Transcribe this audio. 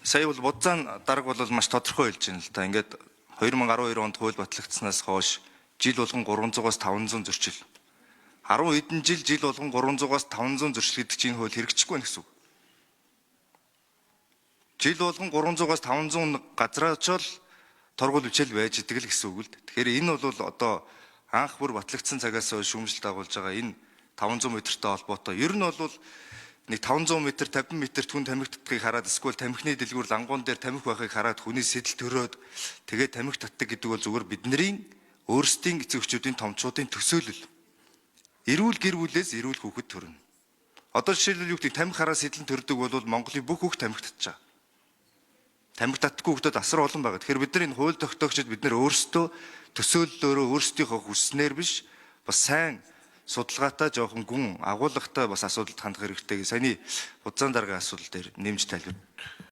Сая бол Будзаан дарга бол маш тодорхой хэлж байна л да. Ингээд 2012 онд хууль батлагдсанаас хойш жил болгон 300-аас 500 зөрчил. 10 хэдэн жил болгон 300-аас 500 зөрчил гэдэг чинь хууль хэрэгжихгүй байна гэсэн үг. Жил болгон 300-аас 500 газраачаал торгуул бичээл байж идэг л гэсэн үг л. Тэгэхээр энэ бол одоо анх бүр батлагдсан цагаас шүүмжлэлт дагуулж байгаа энэ 500 м-тэй холбоотой. Ер нь бол нэг 500 м, 50 м түн тамхи татдгийг хараад эсвэл тамхины дэлгүүр лангуун дээр тамхи байхыг хараад хүний сэтэл төрөөд тэгээд тамхи татдаг гэдэг бол зүгээр бидний өөрсдийн эцэг эхчүүдийн томчуудын төсөөлөл. Эрүүл гэр бүлээс эрүүл хүүхэд төрнө. Одоо жишээлбэл юу гэдэг тамхи хараа сэтэл төрдөг бол Монголын бүх хүүхд тамхи татж байгаа. Тамхи татдаггүй хүүхдүүд асар олон байгаа. Тэгэхээр бид нар энэ хууль тогтоогчид бид нар өөрсдөө төсөөллөөрөө өөрсдийнхөө хүснээр биш бас сайн судалгаатай жоохон гүн агуулгатай бас асуудалд хандах хэрэгтэй. Саяны Будзаан даргын асуудал дээр нэмж тайлбар.